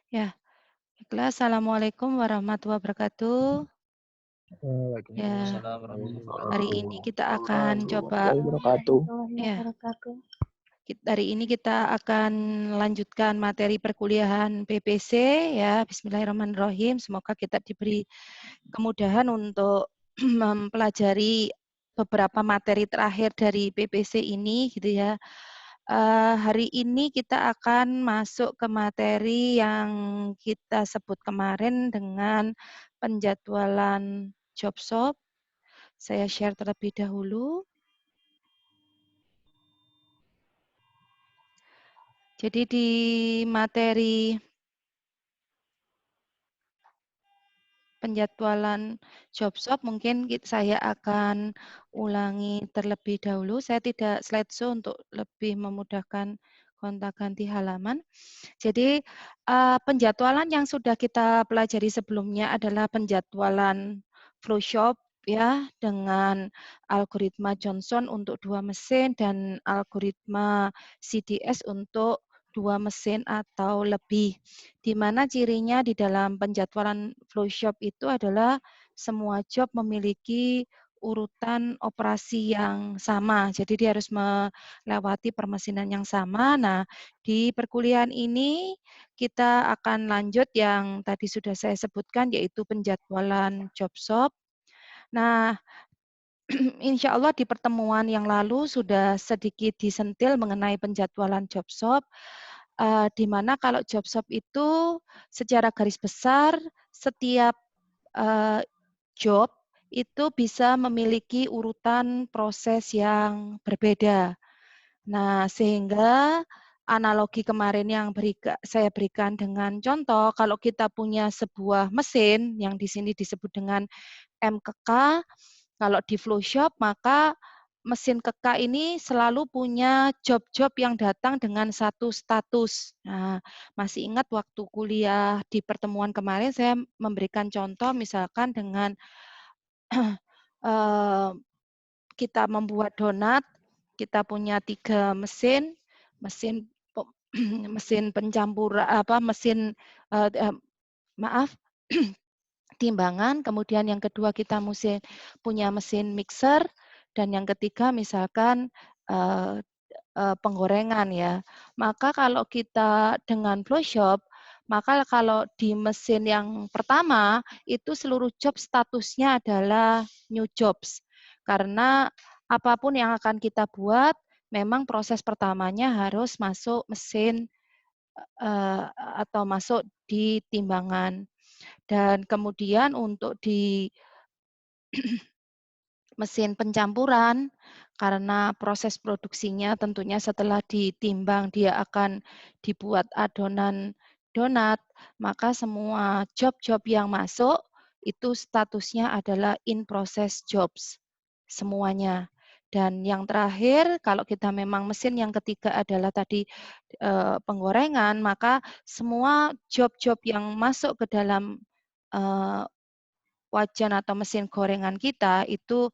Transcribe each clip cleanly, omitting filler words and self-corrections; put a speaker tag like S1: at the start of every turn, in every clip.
S1: Ya, baiklah. Assalamualaikum warahmatullahi wabarakatuh. Ya,
S2: Waalaikumsalam
S1: hari
S2: warahmatullahi
S1: ini kita akan coba,
S2: wabarakatuh.
S1: ya, hari ini kita akan lanjutkan materi perkuliahan PPC, ya. Bismillahirrahmanirrahim. Semoga kita diberi kemudahan untuk mempelajari beberapa materi terakhir dari PPC ini, gitu ya. Hari ini kita akan masuk ke materi yang kita sebut kemarin dengan penjadwalan job shop. Saya share terlebih dahulu. Jadi di materi penjadwalan job shop mungkin saya akan ulangi terlebih dahulu. Saya tidak slideshow untuk lebih memudahkan gonta-ganti halaman. Jadi penjadwalan yang sudah kita pelajari sebelumnya adalah penjadwalan flow shop, ya, dengan algoritma Johnson untuk 2 mesin dan algoritma CDS untuk 2 mesin atau lebih. Di mana cirinya di dalam penjadwalan flow shop itu adalah semua job memiliki urutan operasi yang sama. Jadi dia harus melewati permesinan yang sama. Nah, di perkuliahan ini kita akan lanjut yang tadi sudah saya sebutkan, yaitu penjadwalan job shop. Nah, insya Allah di pertemuan yang lalu sudah sedikit disentil mengenai penjadwalan job shop, di mana kalau job shop itu secara garis besar setiap job itu bisa memiliki urutan proses yang berbeda. Nah, sehingga analogi kemarin yang saya berikan dengan contoh, kalau kita punya sebuah mesin yang di sini disebut dengan M ke K, kalau di flow shop maka mesin ke K ini selalu punya job-job yang datang dengan satu status. Nah, masih ingat waktu kuliah di pertemuan kemarin saya memberikan contoh misalkan dengan kita membuat donat, kita punya 3 mesin, mesin mesin pencampur mesin maaf, timbangan, kemudian yang kedua kita punya mesin mixer, dan yang ketiga misalkan penggorengan, ya. Maka kalau kita dengan flow shop, maka kalau di mesin yang pertama itu seluruh job statusnya adalah new jobs. Karena apapun yang akan kita buat, memang proses pertamanya harus masuk mesin atau masuk di timbangan. Dan kemudian untuk di mesin pencampuran, karena proses produksinya tentunya setelah ditimbang dia akan dibuat adonan donat, maka semua job-job yang masuk itu statusnya adalah in process jobs semuanya. Dan yang terakhir, kalau kita memang mesin yang ketiga adalah tadi penggorengan, maka semua job-job yang masuk ke dalam wajan atau mesin gorengan kita itu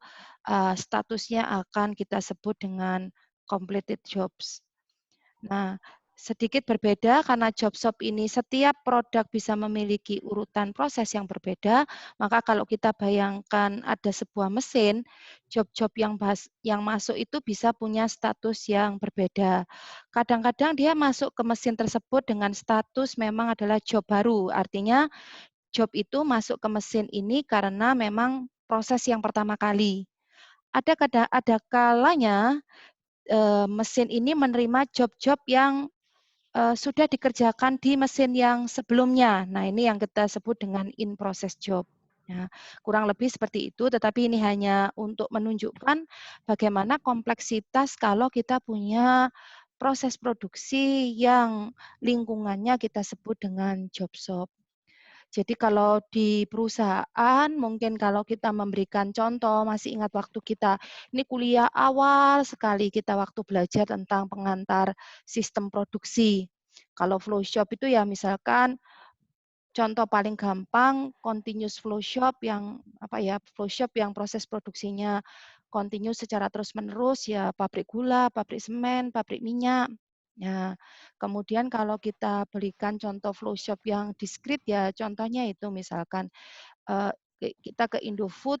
S1: statusnya akan kita sebut dengan completed jobs. Nah, sedikit berbeda karena job shop ini setiap produk bisa memiliki urutan proses yang berbeda, maka kalau kita bayangkan ada sebuah mesin, job-job yang masuk itu bisa punya status yang berbeda. Kadang-kadang dia masuk ke mesin tersebut dengan status memang adalah job baru, artinya job itu masuk ke mesin ini karena memang proses yang pertama kali. Ada kalanya mesin ini menerima job-job yang sudah dikerjakan di mesin yang sebelumnya. Nah, ini yang kita sebut dengan in process job. Ya, kurang lebih seperti itu, tetapi ini hanya untuk menunjukkan bagaimana kompleksitas kalau kita punya proses produksi yang lingkungannya kita sebut dengan job shop. Jadi kalau di perusahaan, mungkin kalau kita memberikan contoh, masih ingat waktu kita, ini kuliah awal sekali kita waktu belajar tentang pengantar sistem produksi. Kalau flow shop itu ya misalkan, contoh paling gampang, continuous flow shop yang flow shop yang proses produksinya continuous secara terus-menerus, ya pabrik gula, pabrik semen, pabrik minyak. Nah, kemudian kalau kita berikan contoh flowchart yang diskrit ya, contohnya itu misalkan, kita ke Indofood,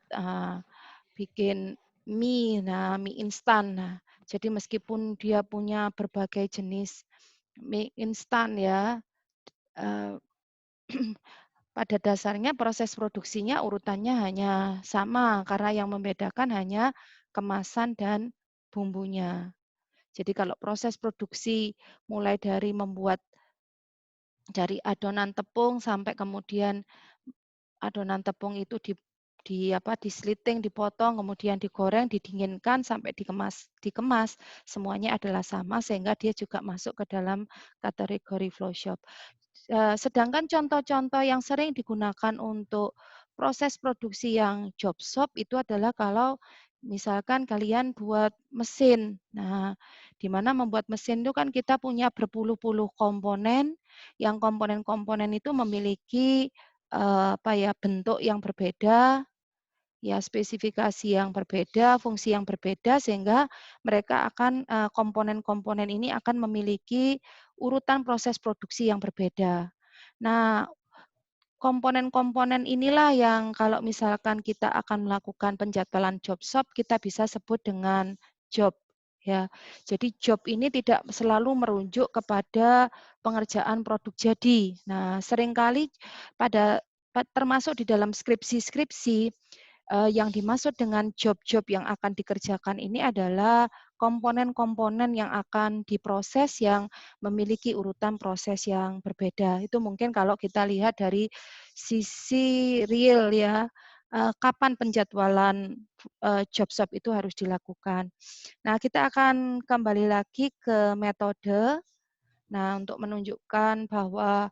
S1: bikin mie, nah mie instan. Nah, jadi meskipun dia punya berbagai jenis mie instan ya, eee, pada dasarnya proses produksinya urutannya hanya sama, karena yang membedakan hanya kemasan dan bumbunya. Jadi kalau proses produksi mulai dari membuat dari adonan tepung sampai kemudian adonan tepung itu disliting, dipotong, kemudian digoreng, didinginkan sampai dikemas, semuanya adalah sama sehingga dia juga masuk ke dalam kategori flow shop. Sedangkan contoh-contoh yang sering digunakan untuk proses produksi yang job shop itu adalah kalau misalkan kalian buat mesin. Nah, di mana membuat mesin itu kan kita punya berpuluh-puluh komponen, yang komponen-komponen itu memiliki bentuk yang berbeda, ya spesifikasi yang berbeda, fungsi yang berbeda, sehingga mereka akan komponen-komponen ini akan memiliki urutan proses produksi yang berbeda. Nah, komponen-komponen inilah yang kalau misalkan kita akan melakukan penjadwalan job shop, kita bisa sebut dengan job, ya. Jadi job ini tidak selalu merujuk kepada pengerjaan produk jadi. Nah, seringkali termasuk di dalam skripsi-skripsi, yang dimaksud dengan job-job yang akan dikerjakan ini adalah komponen-komponen yang akan diproses yang memiliki urutan proses yang berbeda. Itu mungkin kalau kita lihat dari sisi real ya, kapan penjadwalan, job shop itu harus dilakukan. Nah, kita akan kembali lagi ke metode. Nah, untuk menunjukkan bahwa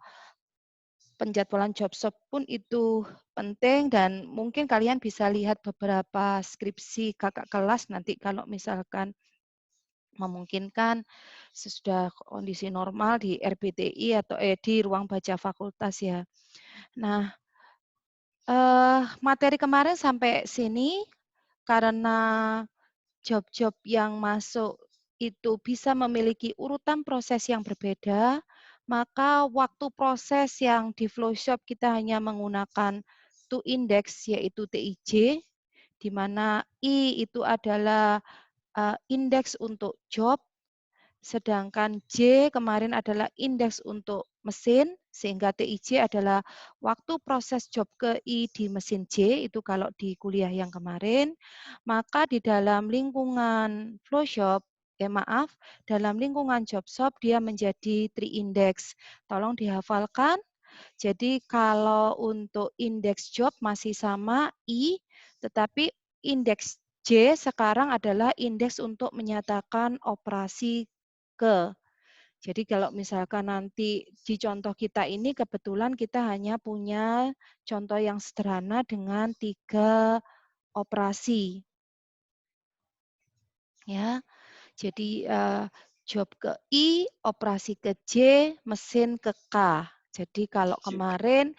S1: penjadwalan job shop pun itu penting dan mungkin kalian bisa lihat beberapa skripsi kakak kelas nanti kalau misalkan memungkinkan sesudah kondisi normal di RBTI atau di ruang baca fakultas ya. Nah, materi kemarin sampai sini karena job-job yang masuk itu bisa memiliki urutan proses yang berbeda, maka waktu proses yang di flowshop kita hanya menggunakan to index yaitu TIJ, di mana I itu adalah indeks untuk job, sedangkan J kemarin adalah indeks untuk mesin, sehingga TIJ adalah waktu proses job ke I di mesin J, itu kalau di kuliah yang kemarin. Maka di dalam lingkungan flow shop, dalam lingkungan job shop dia menjadi three index. Tolong dihafalkan. Jadi kalau untuk indeks job masih sama I, tetapi indeks J sekarang adalah indeks untuk menyatakan operasi ke. Jadi kalau misalkan nanti di contoh kita ini kebetulan kita hanya punya contoh yang sederhana dengan 3 operasi. Ya, jadi job ke I, operasi ke J, mesin ke K. Jadi kalau kemarin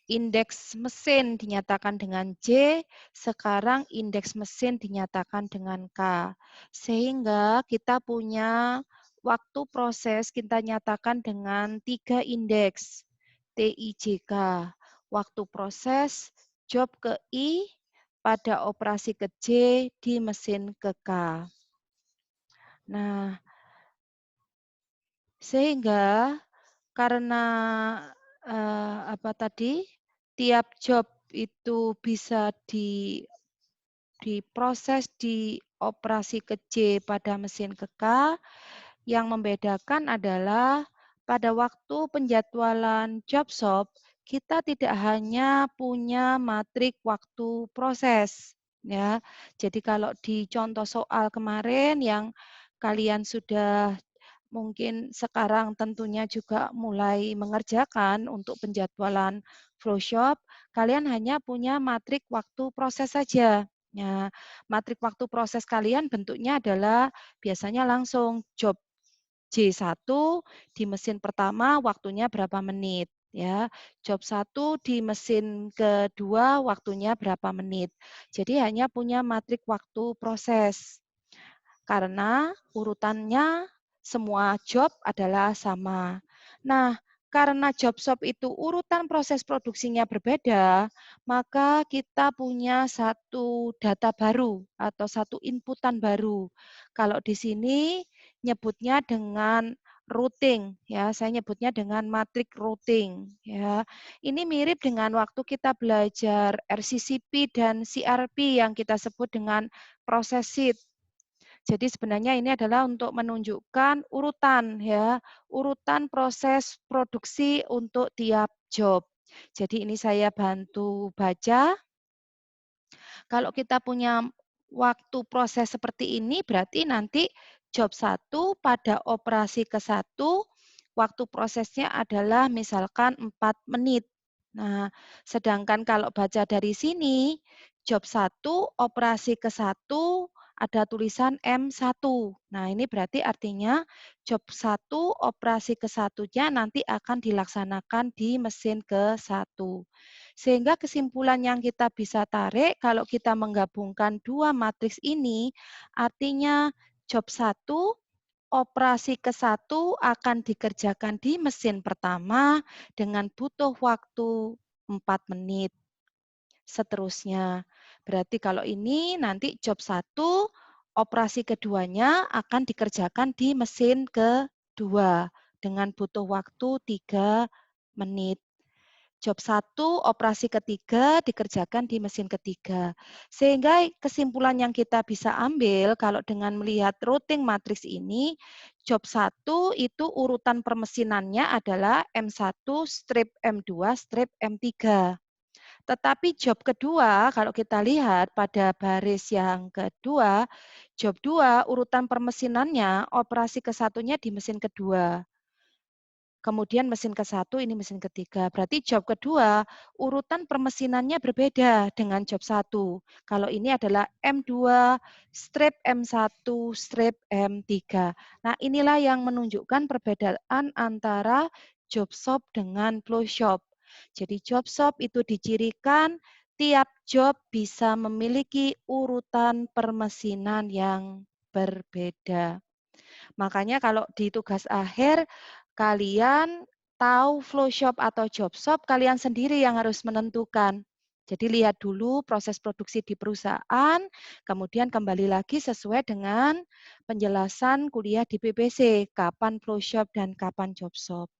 S1: indeks mesin dinyatakan dengan J, sekarang indeks mesin dinyatakan dengan K. Sehingga kita punya waktu proses kita nyatakan dengan 3 indeks, TIJK. Waktu proses job ke I pada operasi ke J di mesin ke K. Nah, sehingga karena, tiap job itu bisa diproses di operasi ke J pada mesin ke K, yang membedakan adalah pada waktu penjadwalan job shop, kita tidak hanya punya matrik waktu proses, ya. Jadi kalau di contoh soal kemarin yang kalian sudah mungkin sekarang tentunya juga mulai mengerjakan untuk penjadwalan flow shop, kalian hanya punya matrik waktu proses saja. Ya, matrik waktu proses kalian bentuknya adalah biasanya langsung job J1 di mesin pertama waktunya berapa menit ya. Job 1 di mesin kedua waktunya berapa menit. Jadi hanya punya matrik waktu proses. Karena urutannya semua job adalah sama. Nah, karena job shop itu urutan proses produksinya berbeda, maka kita punya satu data baru atau satu inputan baru. Kalau di sini nyebutnya dengan routing, ya, saya nyebutnya dengan matrik routing, ya. Ini mirip dengan waktu kita belajar RCCP dan CRP yang kita sebut dengan proses sheet. Jadi sebenarnya ini adalah untuk menunjukkan urutan ya, urutan proses produksi untuk tiap job. Jadi ini saya bantu baca. Kalau kita punya waktu proses seperti ini berarti nanti job 1 pada operasi ke-1 waktu prosesnya adalah misalkan 4 menit. Nah, sedangkan kalau baca dari sini job 1 operasi ke-1 ada tulisan M1. Nah, ini berarti artinya job 1 operasi ke-1-nya nanti akan dilaksanakan di mesin ke-1. Sehingga kesimpulan yang kita bisa tarik kalau kita menggabungkan dua matriks ini, artinya job 1 operasi ke-1 akan dikerjakan di mesin pertama dengan butuh waktu 4 menit. Seterusnya. Berarti kalau ini nanti job 1 operasi keduanya akan dikerjakan di mesin kedua dengan butuh waktu 3 menit. Job 1 operasi ketiga dikerjakan di mesin ketiga. Sehingga kesimpulan yang kita bisa ambil kalau dengan melihat routing matriks ini, job 1 itu urutan permesinannya adalah M1 strip M2 strip M3. Tetapi job kedua, kalau kita lihat pada baris yang kedua, job 2 urutan permesinannya operasi ke-1-nya di mesin kedua. Kemudian mesin ke-1, ini mesin ketiga. Berarti job kedua, urutan permesinannya berbeda dengan job 1. Kalau ini adalah M2, strip M1, strip M3. Nah, inilah yang menunjukkan perbedaan antara job shop dengan flow shop. Jadi job shop itu dicirikan tiap job bisa memiliki urutan permesinan yang berbeda. Makanya kalau di tugas akhir kalian tahu flow shop atau job shop, kalian sendiri yang harus menentukan. Jadi lihat dulu proses produksi di perusahaan, kemudian kembali lagi sesuai dengan penjelasan kuliah di PPC, kapan flow shop dan kapan job shop.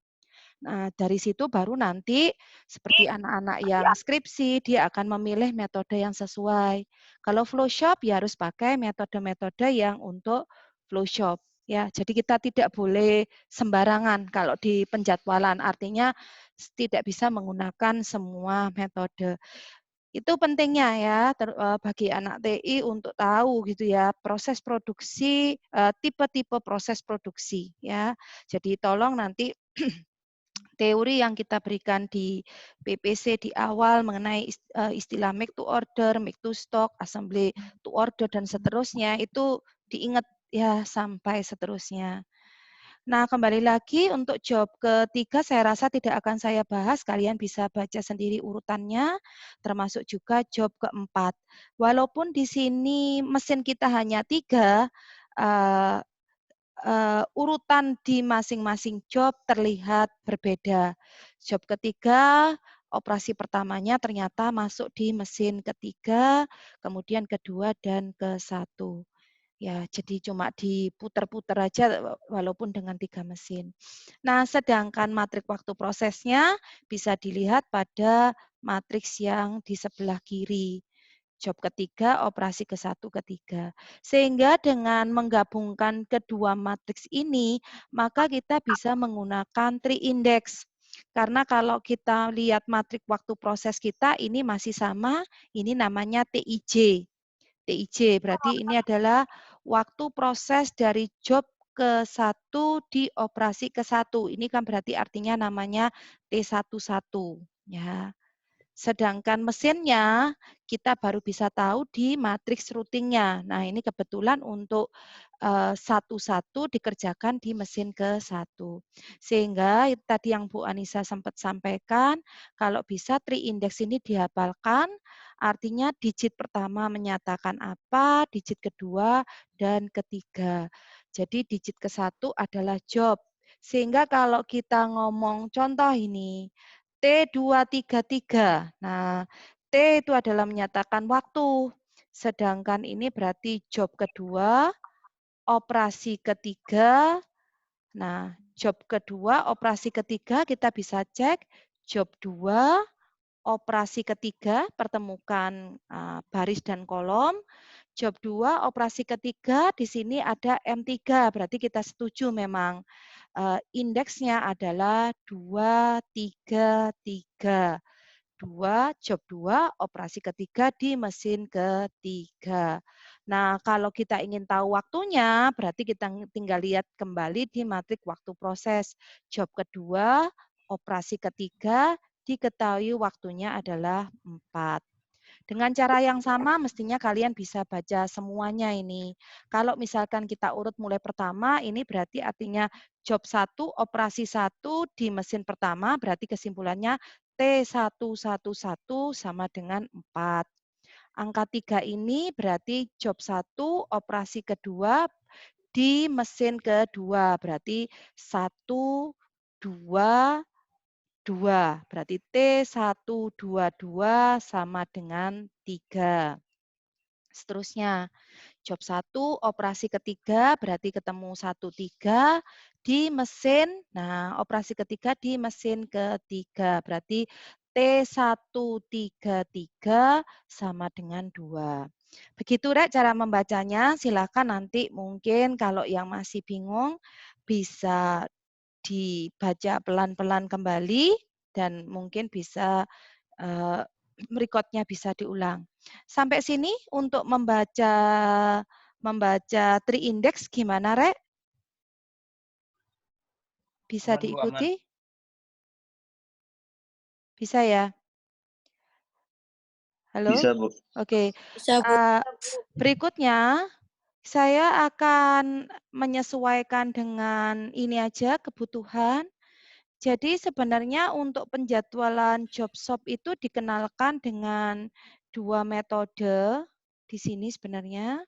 S1: Nah, dari situ baru nanti seperti anak-anak yang skripsi, dia akan memilih metode yang sesuai. Kalau flow shop ya harus pakai metode-metode yang untuk flow shop. Ya, jadi kita tidak boleh sembarangan kalau di penjadwalan, artinya tidak bisa menggunakan semua metode. Itu pentingnya ya bagi anak TI untuk tahu gitu ya proses produksi, tipe-tipe proses produksi ya. Jadi tolong nanti teori yang kita berikan di PPC di awal mengenai istilah make to order, make to stock, assembly to order, dan seterusnya, itu diingat ya sampai seterusnya. Nah, kembali lagi untuk job ketiga saya rasa tidak akan saya bahas, kalian bisa baca sendiri urutannya, termasuk juga job keempat. Walaupun di sini mesin kita hanya 3, urutan di masing-masing job terlihat berbeda. Job ketiga, operasi pertamanya ternyata masuk di mesin ketiga, kemudian kedua dan ke-1. Ya, jadi cuma diputer-puter aja walaupun dengan 3 mesin. Nah, sedangkan matrik waktu prosesnya bisa dilihat pada matriks yang di sebelah kiri. Job ketiga, operasi ke-1, ketiga. Sehingga dengan menggabungkan kedua matriks ini, maka kita bisa menggunakan tree index. Karena kalau kita lihat matrik waktu proses kita, ini masih sama, ini namanya TIJ. TIJ berarti ini adalah waktu proses dari job ke-1 di operasi ke-1. Ini kan berarti artinya namanya T11 ya. Sedangkan mesinnya kita baru bisa tahu di matriks routingnya. Nah, ini kebetulan untuk satu-satu dikerjakan di mesin ke-1. Sehingga tadi yang Bu Anissa sempat sampaikan, kalau bisa tree index ini dihafalkan, artinya digit pertama menyatakan apa, digit kedua dan ketiga. Jadi digit ke-1 adalah job. Sehingga kalau kita ngomong contoh ini, T233. Nah, T itu adalah menyatakan waktu. Sedangkan ini berarti job kedua, operasi ketiga. Nah, job kedua, operasi ketiga kita bisa cek. Job 2, operasi ketiga, pertemukan baris dan kolom. Job 2, operasi ketiga, di sini ada M3, berarti kita setuju memang indeksnya adalah 233. 2, job 2, operasi ketiga di mesin ketiga. Nah, kalau kita ingin tahu waktunya, berarti kita tinggal lihat kembali di matrik waktu proses. Job kedua, operasi ketiga, diketahui waktunya adalah 4. Dengan cara yang sama mestinya kalian bisa baca semuanya ini. Kalau misalkan kita urut mulai pertama, ini berarti artinya job 1, operasi 1 di mesin pertama, berarti kesimpulannya T111 sama dengan 4. Angka 3 ini berarti job 1, operasi kedua di mesin kedua, berarti 1, 2, 2. Berarti T122 sama dengan 3. Seterusnya, job 1, operasi ketiga, berarti ketemu 1, 3 di mesin. Nah, operasi ketiga di mesin ketiga, berarti T133 sama dengan 2. Begitu, Rek, cara membacanya. Silakan nanti mungkin kalau yang masih bingung bisa dibaca pelan-pelan kembali dan mungkin bisa record-nya bisa diulang. Sampai sini untuk membaca tree index gimana, Rek? Bisa
S2: Aman, Bu, aman.
S1: diikuti? Bisa ya? Halo?
S2: Bisa, Bu.
S1: Oke.
S3: Bisa, Bu.
S1: Berikutnya saya akan menyesuaikan dengan ini aja kebutuhan. Jadi sebenarnya untuk penjadwalan job shop itu dikenalkan dengan 2 metode di sini sebenarnya.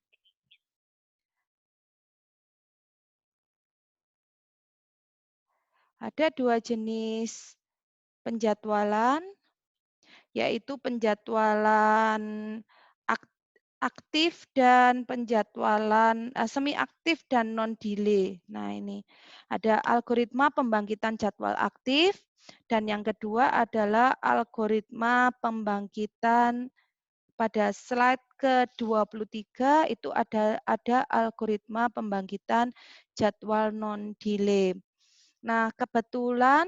S1: Ada 2 jenis penjadwalan, yaitu penjadwalan aktif dan penjadwalan semi aktif dan non delay. Nah, ini ada algoritma pembangkitan jadwal aktif dan yang kedua adalah algoritma pembangkitan. Pada slide ke-23 itu ada algoritma pembangkitan jadwal non delay. Nah, kebetulan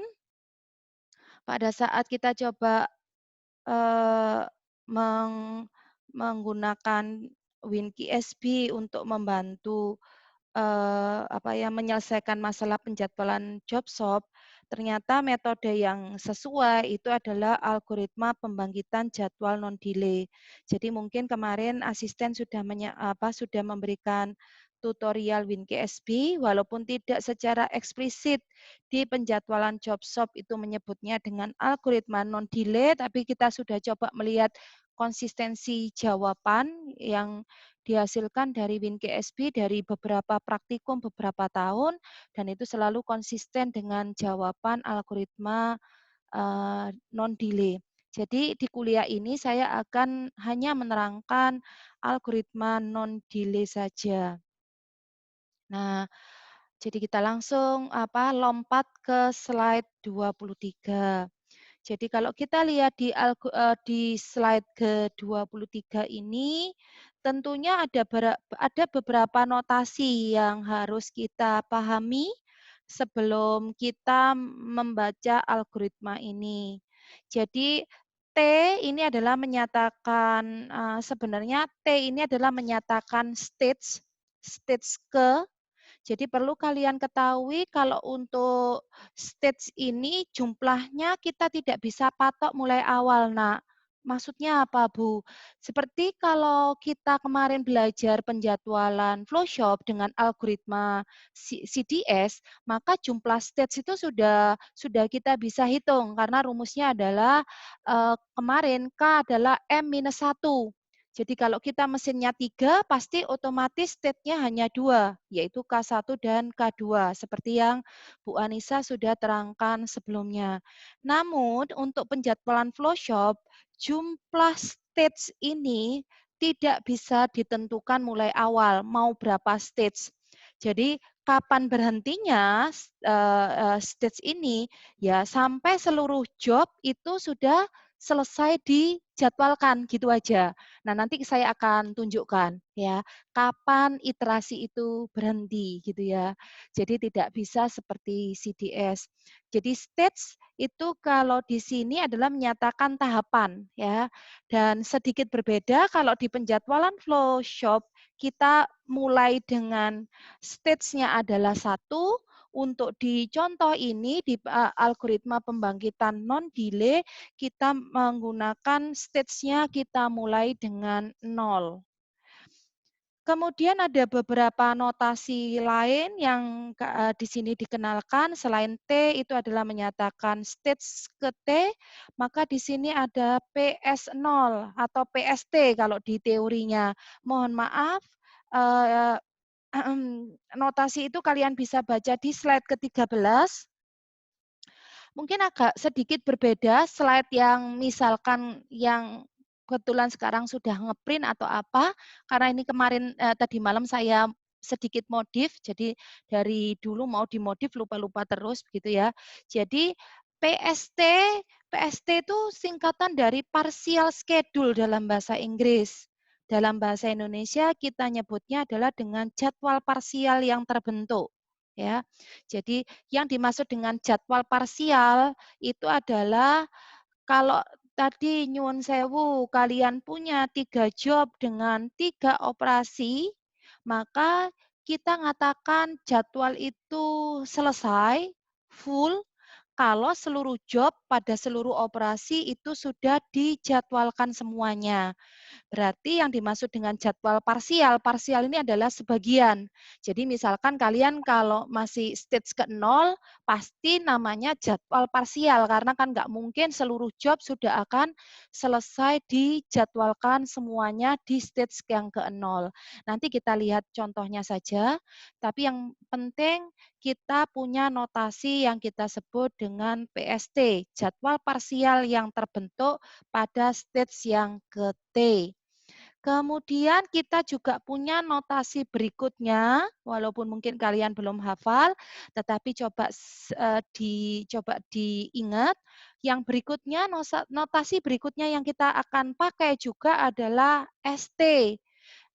S1: pada saat kita coba menggunakan WinKSB untuk membantu menyelesaikan masalah penjadwalan job shop, ternyata metode yang sesuai itu adalah algoritma pembangkitan jadwal non delay. Jadi mungkin kemarin asisten sudah sudah memberikan tutorial WinKSB walaupun tidak secara eksplisit di penjadwalan job shop itu menyebutnya dengan algoritma non delay, tapi kita sudah coba melihat konsistensi jawaban yang dihasilkan dari WinKSB dari beberapa praktikum beberapa tahun dan itu selalu konsisten dengan jawaban algoritma non delay. Jadi di kuliah ini saya akan hanya menerangkan algoritma non delay saja. Nah, jadi kita langsung lompat ke slide 23. Jadi kalau kita lihat di slide ke-23 ini, tentunya ada beberapa notasi yang harus kita pahami sebelum kita membaca algoritma ini. Jadi T ini adalah menyatakan, sebenarnya T ini adalah menyatakan stage ke. Jadi perlu kalian ketahui kalau untuk stage ini jumlahnya kita tidak bisa patok mulai awal, Nak. Maksudnya apa, Bu? Seperti kalau kita kemarin belajar penjadwalan flowshop dengan algoritma CDS, maka jumlah stage itu sudah kita bisa hitung karena rumusnya adalah kemarin K adalah M-1. Jadi kalau kita mesinnya 3, pasti otomatis state-nya hanya 2, yaitu K1 dan K2, seperti yang Bu Anissa sudah terangkan sebelumnya. Namun untuk penjadwalan flow shop, jumlah stage ini tidak bisa ditentukan mulai awal, mau berapa stage. Jadi kapan berhentinya stage ini, ya sampai seluruh job itu sudah selesai dijadwalkan, gitu aja. Nah, nanti saya akan tunjukkan ya, kapan iterasi itu berhenti gitu ya. Jadi tidak bisa seperti CDS. Jadi stage itu kalau di sini adalah menyatakan tahapan ya. Dan sedikit berbeda kalau di penjadwalan flow shop kita mulai dengan stage-nya adalah 1. Untuk di contoh ini di algoritma pembangkitan non delay kita menggunakan stage-nya kita mulai dengan 0. Kemudian ada beberapa notasi lain yang di sini dikenalkan. Selain T itu adalah menyatakan stage ke T, maka di sini ada PS0 atau PST kalau di teorinya. Mohon maaf, eee, notasi itu kalian bisa baca di slide ke-13. Mungkin agak sedikit berbeda slide yang misalkan yang kebetulan sekarang sudah ngeprint atau apa, karena ini kemarin tadi malam saya sedikit modif, jadi dari dulu mau dimodif lupa-lupa terus begitu ya. Jadi PST, PST itu singkatan dari partial schedule dalam bahasa Inggris. Dalam bahasa Indonesia kita nyebutnya adalah dengan jadwal parsial yang terbentuk. Ya, jadi yang dimaksud dengan jadwal parsial itu adalah kalau tadi nyuwun sewu kalian punya 3 job dengan 3 operasi, maka kita ngatakan jadwal itu selesai, full, kalau seluruh job pada seluruh operasi itu sudah dijadwalkan semuanya. Berarti yang dimaksud dengan jadwal parsial, parsial ini adalah sebagian. Jadi misalkan kalian kalau masih stage ke-0, pasti namanya jadwal parsial, karena kan nggak mungkin seluruh job sudah akan selesai dijadwalkan semuanya di stage yang ke-0. Nanti kita lihat contohnya saja, tapi yang penting kita punya notasi yang kita sebut dengan PST, jadwal parsial yang terbentuk pada stage yang ke-T. Kemudian kita juga punya notasi berikutnya, walaupun mungkin kalian belum hafal, tetapi coba diingat. Yang berikutnya, notasi berikutnya yang kita akan pakai juga adalah ST.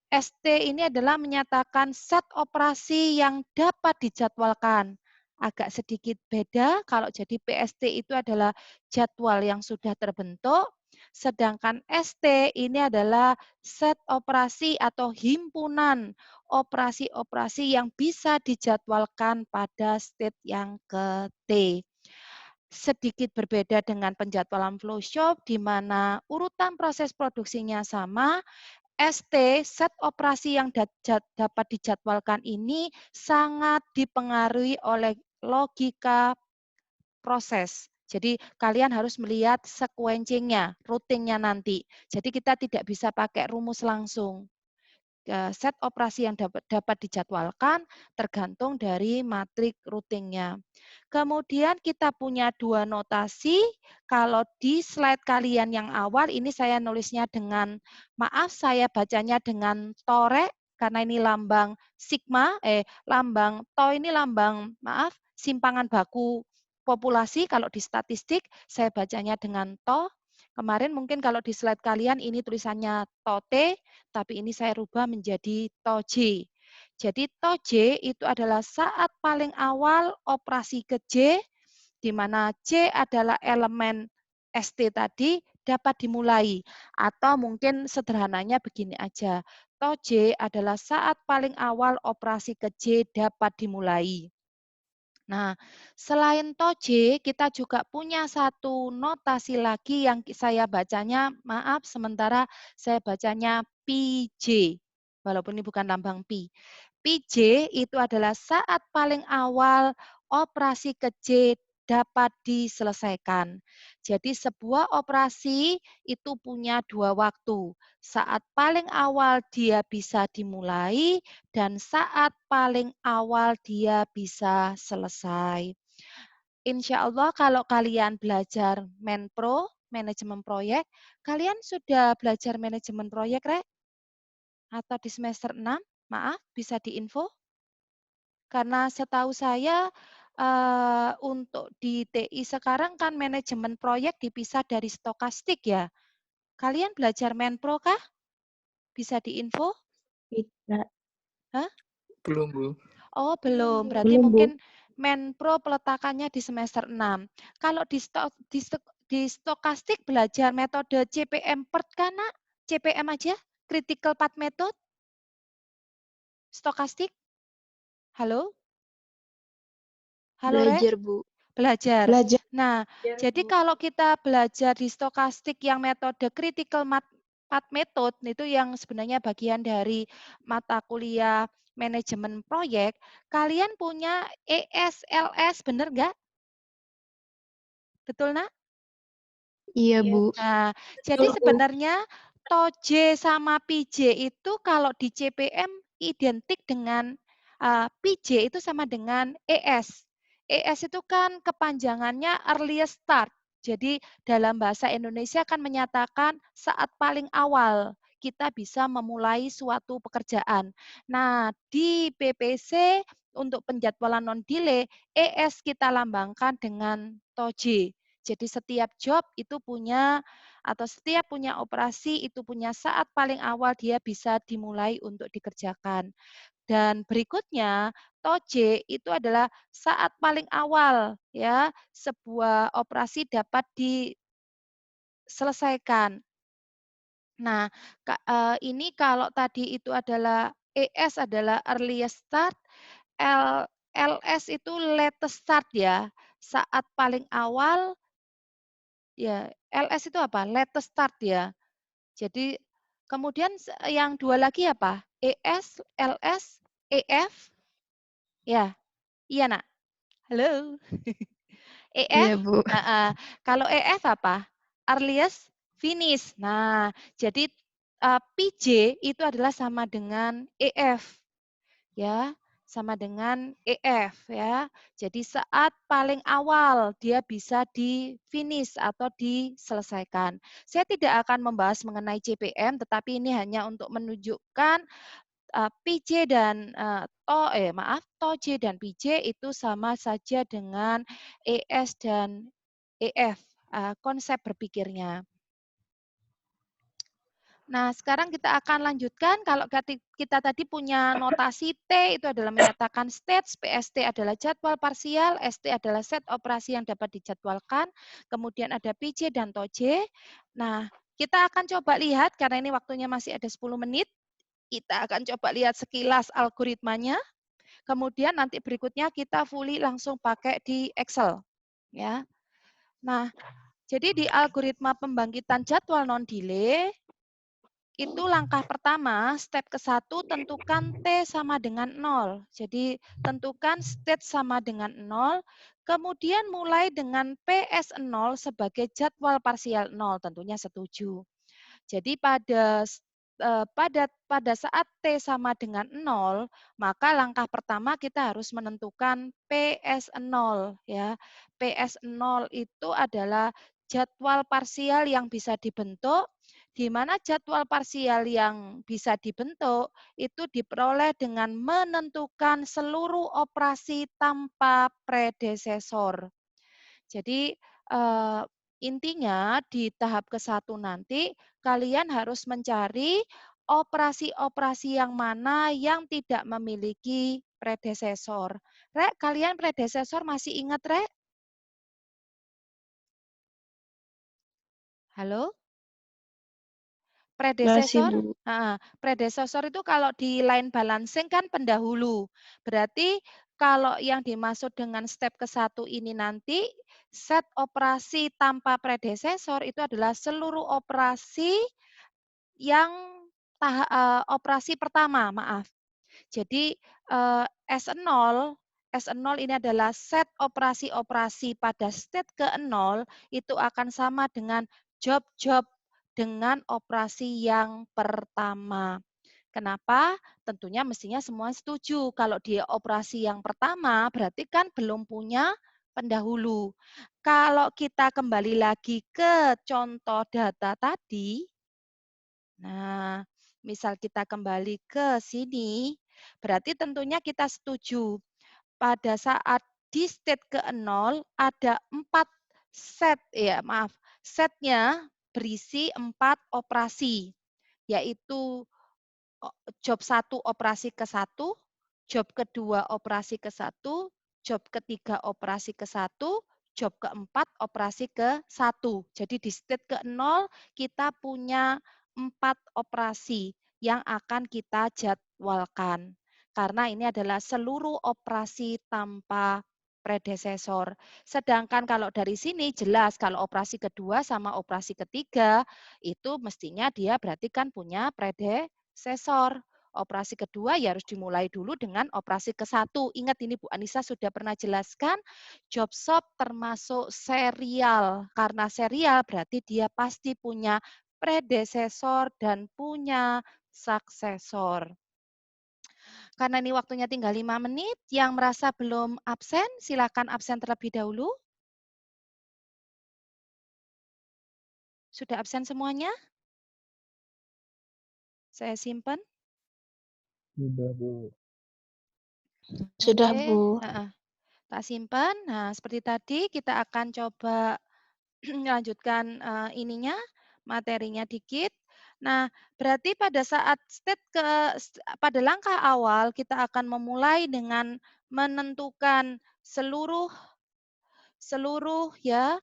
S1: ST ini adalah menyatakan set operasi yang dapat dijadwalkan. Agak sedikit beda kalau jadi PST itu adalah jadwal yang sudah terbentuk, sedangkan ST ini adalah set operasi atau himpunan operasi-operasi yang bisa dijadwalkan pada state yang ke-T. Sedikit berbeda dengan penjadwalan flow shop di mana urutan proses produksinya sama, ST, set operasi yang dapat dijadwalkan ini sangat dipengaruhi oleh logika proses. Jadi kalian harus melihat sequencing-nya, routing-nya nanti. Jadi kita tidak bisa pakai rumus langsung. Set operasi yang dapat dijadwalkan tergantung dari matrik routing-nya. Kemudian kita punya 2 notasi. Kalau di slide kalian yang awal, ini saya nulisnya dengan, maaf saya bacanya dengan torek, karena ini lambang sigma, lambang to ini lambang, maaf, simpangan baku populasi. Kalau di statistik, saya bacanya dengan to. Kemarin mungkin kalau di slide kalian ini tulisannya tote, tapi ini saya rubah menjadi toj. Jadi toj itu adalah saat paling awal operasi ke J, di mana J adalah elemen ST tadi dapat dimulai. Atau mungkin sederhananya begini aja, toj adalah saat paling awal operasi ke J dapat dimulai. Nah, selain toje, kita juga punya satu notasi lagi yang saya bacanya, maaf, sementara saya bacanya PJ, walaupun ini bukan lambang pi. PJ itu adalah saat paling awal operasi ke J dapat diselesaikan. Jadi sebuah operasi itu punya 2 waktu, saat paling awal dia bisa dimulai dan saat paling awal dia bisa selesai. Insya Allah kalau kalian belajar Menpro, manajemen proyek, kalian sudah belajar manajemen proyek, Rek? Atau di semester 6? Maaf, bisa diinfo? Karena setahu saya, untuk di TI sekarang kan manajemen proyek dipisah dari stokastik ya. Kalian belajar Menpro kah? Bisa diinfo?
S2: Tidak.
S1: Hah?
S3: Belum, Bu.
S1: Oh, belum. Berarti
S2: Belum, Bu.
S1: mungkin Menpro peletakannya di semester 6. Kalau di stokastik belajar metode CPM PERT kan, Nak? CPM aja? Critical Path Method? Stokastik? Halo? Halo, Rek?
S2: Belajar, Bu.
S1: Belajar.
S2: Belajar,
S1: Nah, jadi
S2: Bu.
S1: kalau kita belajar di stokastik yang metode critical path method, itu yang sebenarnya bagian dari mata kuliah manajemen proyek, kalian punya ESLS, bener nggak? Betul, Nak?
S2: Iya,
S3: Iya.
S2: Bu.
S1: Nah, jadi sebenarnya TOJ sama PJ itu kalau di CPM identik dengan PJ itu sama dengan ES. ES itu kan kepanjangannya earliest start. Jadi dalam bahasa Indonesia kan menyatakan saat paling awal kita bisa memulai suatu pekerjaan. Nah, di PPC untuk penjadwalan non-delay, ES kita lambangkan dengan TOJ. Jadi setiap job itu punya atau setiap punya operasi itu punya saat paling awal dia bisa dimulai untuk dikerjakan. Dan berikutnya, TOJ itu adalah saat paling awal ya sebuah operasi dapat diselesaikan. Nah, ini kalau tadi itu adalah ES adalah earliest start, LS itu latest start ya, saat paling awal. Ya, LS itu apa? Latest start ya. Jadi kemudian yang 2 lagi apa? ES, LS, EF? Ya, iya, Nak? Halo? EF?
S2: Iya, Bu.
S1: Heeh. Kalau EF apa? Earliest finish. Nah, jadi, PJ itu adalah sama dengan EF. Ya, sama dengan EF ya. Jadi saat paling awal dia bisa di-finish atau diselesaikan. Saya tidak akan membahas mengenai CPM, tetapi ini hanya untuk menunjukkan PJ dan TOJ dan PJ itu sama saja dengan ES dan EF, konsep berpikirnya. Nah, sekarang kita akan lanjutkan. Kalau kita tadi punya notasi T itu adalah menyatakan state, PST adalah jadwal parsial, ST adalah set operasi yang dapat dijadwalkan, kemudian ada PJ dan TOJ. Nah, kita akan coba lihat, karena ini waktunya masih ada 10 menit, kita akan coba lihat sekilas algoritmanya, kemudian nanti berikutnya kita fully langsung pakai di Excel. Ya. Nah, jadi di algoritma pembangkitan jadwal non-delay, itu langkah pertama, step ke-1 tentukan T sama dengan 0. Jadi tentukan state sama dengan 0, kemudian mulai dengan PS0 sebagai jadwal parsial 0, tentunya setuju. Jadi pada saat T sama dengan 0, maka langkah pertama kita harus menentukan PS0 ya. PS0 itu adalah jadwal parsial yang bisa dibentuk, di mana jadwal parsial yang bisa dibentuk itu diperoleh dengan menentukan seluruh operasi tanpa predesesor. Jadi intinya di tahap ke-1 nanti kalian harus mencari operasi-operasi yang mana yang tidak memiliki predesesor. Rek, kalian predesesor masih ingat, Rek? Halo?
S2: Masih,
S1: Predesesor?
S2: Bu.
S1: Predesesor itu kalau di line balancing kan pendahulu. Berarti kalau yang dimaksud dengan step ke-1 ini nanti, set operasi tanpa predesesor itu adalah seluruh operasi yang operasi pertama, maaf. Jadi S0, S0 ini adalah set operasi-operasi pada state ke-0 itu akan sama dengan job-job dengan operasi yang pertama. Kenapa? Tentunya mestinya semua setuju. Kalau dia operasi yang pertama, berarti kan belum punya pendahulu. Kalau kita kembali lagi ke contoh data tadi, nah, misal kita kembali ke sini, berarti tentunya kita setuju. Pada saat di state ke-0 ada 4 set, ya maaf, setnya berisi 4 operasi, yaitu job satu operasi ke satu, job kedua operasi ke satu, job ketiga operasi ke satu, job keempat operasi ke satu. Jadi di state ke-0 kita punya 4 operasi yang akan kita jadwalkan. Karena ini adalah seluruh operasi tanpa predesesor. Sedangkan kalau dari sini jelas kalau operasi kedua sama operasi ketiga itu mestinya dia berarti kan punya predesesor. Operasi kedua ya harus dimulai dulu dengan operasi ke satu. Ingat ini Bu Anissa sudah pernah jelaskan, job shop termasuk serial. Karena serial berarti dia pasti punya predesesor dan punya suksesor. Karena ini waktunya tinggal 5 menit, yang merasa belum absen, silakan absen terlebih dahulu. Sudah absen semuanya? Saya simpan.
S3: Sudah, Bu.
S2: Sudah,
S1: Oke,
S2: Bu.
S1: tak simpan. Nah, seperti tadi kita akan coba lanjutkan ininya, materinya dikit. Nah, berarti pada saat pada langkah awal kita akan memulai dengan menentukan seluruh seluruh ya,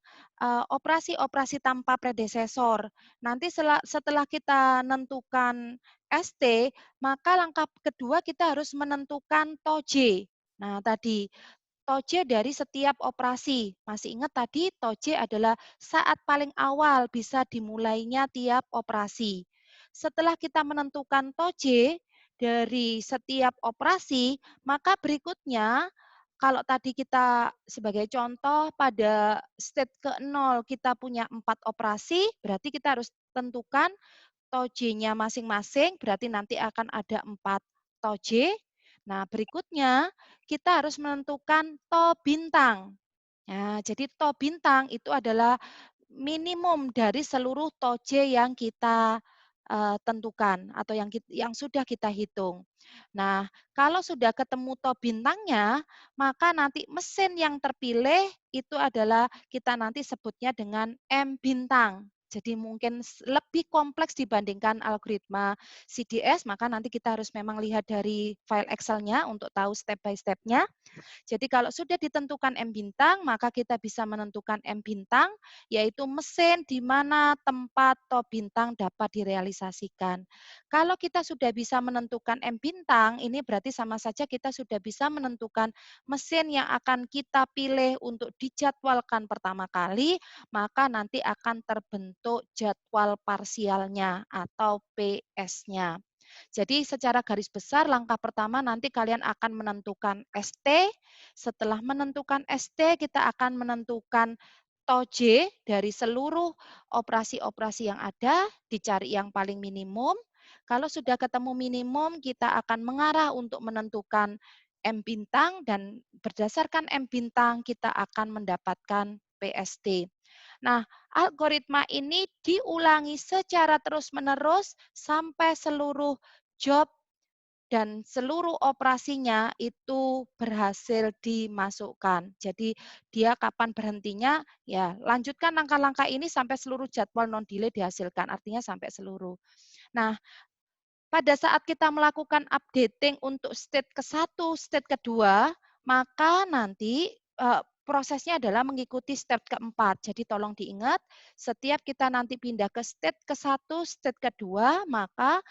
S1: operasi-operasi tanpa predesesor. Nanti setelah kita menentukan ST, maka langkah kedua kita harus menentukan TOJ. Nah, tadi TOJ dari setiap operasi. Masih ingat tadi TOJ adalah saat paling awal bisa dimulainya tiap operasi. Setelah kita menentukan TOJ dari setiap operasi, maka berikutnya kalau tadi kita sebagai contoh pada state ke-0 kita punya 4 operasi, berarti kita harus tentukan TOJ-nya masing-masing, berarti nanti akan ada 4 TOJ. Nah, berikutnya kita harus menentukan TO bintang. Nah, jadi TO bintang itu adalah minimum dari seluruh TOJ yang kita tentukan atau yang sudah kita hitung. Nah, kalau sudah ketemu TO bintangnya, maka nanti mesin yang terpilih itu adalah kita nanti sebutnya dengan M bintang. Jadi mungkin lebih kompleks dibandingkan algoritma CDS, maka nanti kita harus memang lihat dari file Excel-nya untuk tahu step by step-nya. Jadi kalau sudah ditentukan M bintang, maka kita bisa menentukan M bintang, yaitu mesin di mana tempat top bintang dapat direalisasikan. Kalau kita sudah bisa menentukan M bintang, ini berarti sama saja kita sudah bisa menentukan mesin yang akan kita pilih untuk dijadwalkan pertama kali, maka nanti akan terbentuk jadwal parsialnya atau PS-nya. Jadi secara garis besar langkah pertama nanti kalian akan menentukan ST. Setelah menentukan ST, kita akan menentukan TOJ dari seluruh operasi-operasi yang ada, dicari yang paling minimum. Kalau sudah ketemu minimum, kita akan mengarah untuk menentukan M bintang dan berdasarkan M bintang kita akan mendapatkan PST. Nah, algoritma ini diulangi secara terus-menerus sampai seluruh job dan seluruh operasinya itu berhasil dimasukkan. Jadi dia kapan berhentinya, ya lanjutkan langkah-langkah ini sampai seluruh jadwal non-delay dihasilkan, artinya sampai seluruh. Nah, pada saat kita melakukan updating untuk state ke-1, state kedua, maka nanti prosesnya adalah mengikuti step keempat. Jadi tolong diingat, setiap kita nanti pindah ke state ke-1, state kedua, maka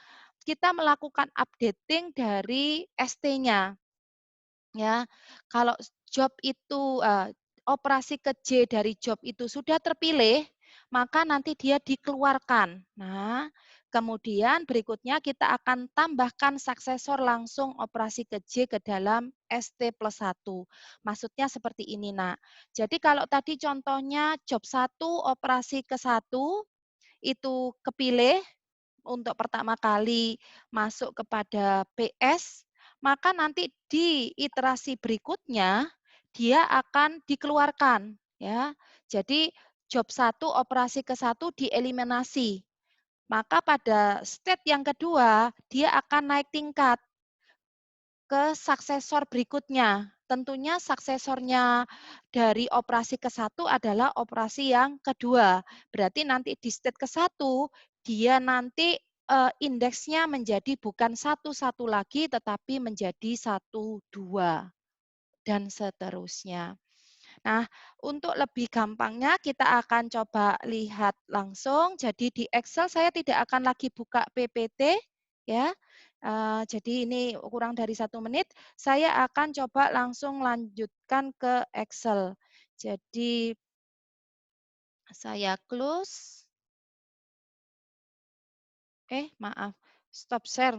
S1: kita melakukan updating dari ST-nya. Ya, kalau job itu operasi ke J dari job itu sudah terpilih, maka nanti dia dikeluarkan. Nah, Kemudian berikutnya kita akan tambahkan suksesor langsung operasi ke J ke dalam ST+1. Maksudnya seperti ini, Nak. Jadi kalau tadi contohnya job 1 operasi ke 1 itu kepilih untuk pertama kali masuk kepada PS, maka nanti di iterasi berikutnya dia akan dikeluarkan, ya. Jadi job 1 operasi ke 1 dieliminasi. Maka pada state yang kedua, dia akan naik tingkat ke suksesor berikutnya. Tentunya suksesornya dari operasi ke satu adalah operasi yang kedua. Berarti nanti di state ke satu, dia nanti indeksnya menjadi bukan satu satu lagi, tetapi menjadi satu dua dan seterusnya. Nah, untuk lebih gampangnya kita akan coba lihat langsung. Jadi di Excel saya tidak akan lagi buka PPT, ya. Jadi ini kurang dari 1 menit. Saya akan coba langsung lanjutkan ke Excel. Jadi saya close. Maaf, stop share.